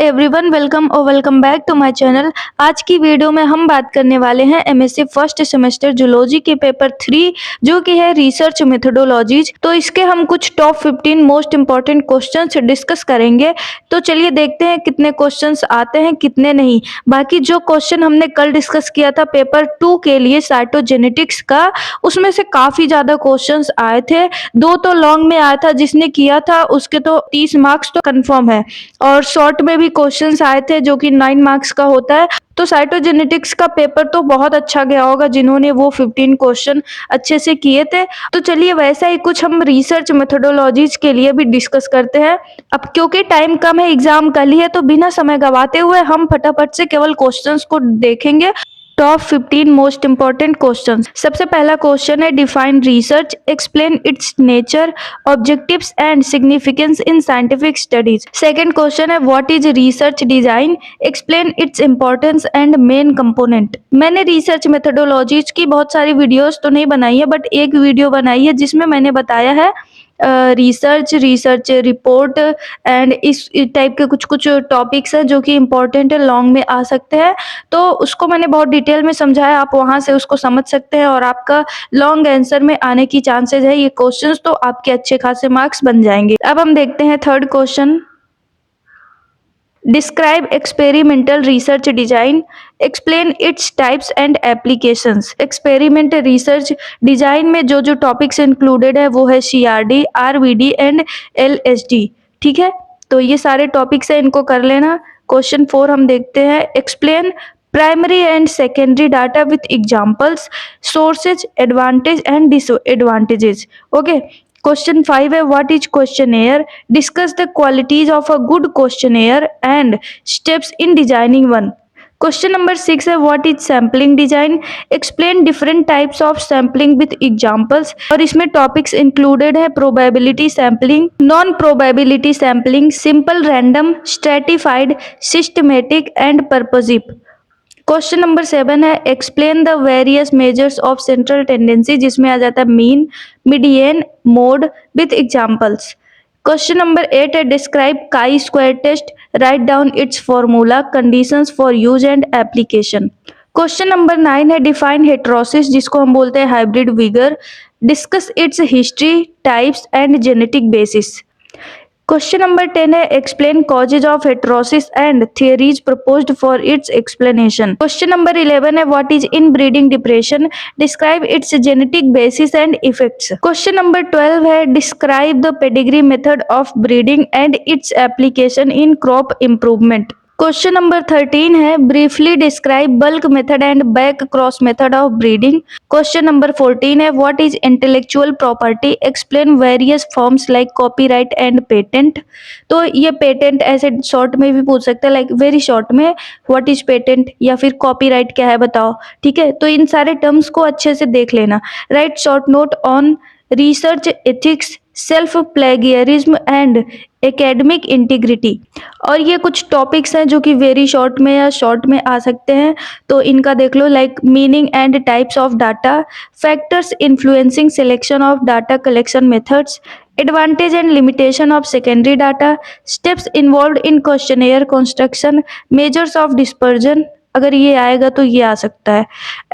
Everyone, welcome back to my channel. आज की video में हम बात करने वाले हैं एमएससी फर्स्ट सेमेस्टर जूलॉजी के पेपर 3 जो कि है रिसर्च मेथोडोलॉजीज। तो इसके हम कुछ top 15 most important questions discuss करेंगे। तो चलिए देखते हैं कितने क्वेश्चंस आते हैं कितने नहीं। बाकी जो क्वेश्चन हमने कल डिस्कस किया था पेपर 2 के लिए साइटोजेनेटिक्स का, उसमें से काफी ज्यादा क्वेश्चंस आए थे। 2 तो लॉन्ग में आया था, जिसने किया था उसके तो 30 मार्क्स तो कंफर्म है, और शॉर्ट में भी क्वेश्चंस आए थे जो कि 9 मार्क्स का होता है। तो साइटोजेनेटिक्स का पेपर तो बहुत अच्छा गया होगा जिन्होंने वो 15 क्वेश्चन अच्छे से किए थे। तो चलिए वैसा ही कुछ हम रिसर्च मेथोडोलॉजीज के लिए भी डिस्कस करते हैं। अब क्योंकि टाइम कम है, एग्जाम कल ही है, तो बिना समय गवाते हुए हम फटाफट से केवल क्वेश्चंस को देखेंगे। Top 15 most important questions. सबसे पहला क्वेश्चन है define research, explain its nature, objectives and significance in scientific studies. Second question है what is research design, explain its importance and main component. मैंने रिसर्च मेथोडोलॉजीज की बहुत सारी वीडियोस तो नहीं बनाई है, बट एक वीडियो बनाई है जिसमें मैंने बताया है रिसर्च रिपोर्ट एंड इस टाइप के कुछ कुछ टॉपिक्स हैं जो कि इम्पोर्टेंट है, लॉन्ग में आ सकते हैं। तो उसको मैंने बहुत डिटेल में समझाया, आप वहां से उसको समझ सकते हैं और आपका लॉन्ग आंसर में आने की चांसेस है ये क्वेश्चंस, तो आपके अच्छे खासे मार्क्स बन जाएंगे। अब हम देखते हैं third question. Describe experimental research design, explain its types and applications. Experimental research design में जो जो टॉपिक्स इंक्लूडेड है वो है CRD, RVD एंड LSD। ठीक है, तो ये सारे टॉपिक्स है, इनको कर लेना। क्वेश्चन 4 हम देखते हैं। Explain primary and secondary data with examples, sources, advantage and disadvantages. Okay, question 5 है what is questionnaire, discuss the qualities of a good questionnaire and steps in designing one. Question number 6 है what is sampling design, explain different types of sampling with examples. और इसमें topics included है probability sampling, non probability sampling, simple random, stratified, systematic and purposive. Question number 7 है explain the various measures of central tendency, जिसमें आ जाता है mean, median, mode with examples. Question number 8 है describe chi square test, write down its formula, conditions for use and application. Question number 9 है define heterosis, जिसको हम बोलते हैं hybrid vigour, discuss its history, types and genetic basis. Question number 10 है explain causes of heterosis and theories proposed for its explanation. Question number 11 है what is in breeding depression, describe it's genetic basis and effects. Question number 12 है describe the pedigree method of breeding and its application in crop improvement. Question number 13 है briefly describe bulk method and back cross method of breeding. Question number 14 है what is intellectual property, explain various forms like copyright and patent. तो ये patent ऐसे short में भी पूछ सकते हैं, लाइक वेरी शॉर्ट में व्हाट इज पेटेंट या फिर कॉपीराइट क्या है बताओ। ठीक है, तो इन सारे टर्म्स को अच्छे से देख लेना। Right short note on research ethics, self plagiarism and academic integrity. और ये कुछ टॉपिक्स हैं जो कि वेरी शॉर्ट में या शॉर्ट में आ सकते हैं, तो इनका देख लो, like meaning and types of data, factors influencing selection of data collection methods, advantage and limitation of secondary data, steps involve in questionnaire construction, measures of dispersion, अगर ये आएगा तो ये आ सकता है,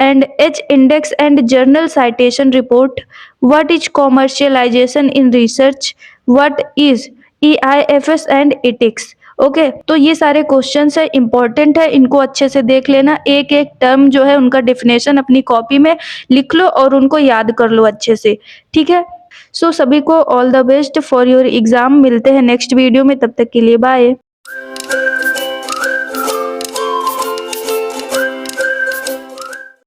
and H index and journal citation report, what is commercialization in research, what is EIFS and ethics. Okay, तो ये सारे क्वेश्चंस है, इंपॉर्टेंट है, इनको अच्छे से देख लेना। एक एक टर्म जो है उनका डेफिनेशन अपनी कॉपी में लिख लो और उनको याद कर लो अच्छे से। ठीक है, सो सभी को all the best for your exam. मिलते हैं नेक्स्ट वीडियो में, तब तक के लिए बाय।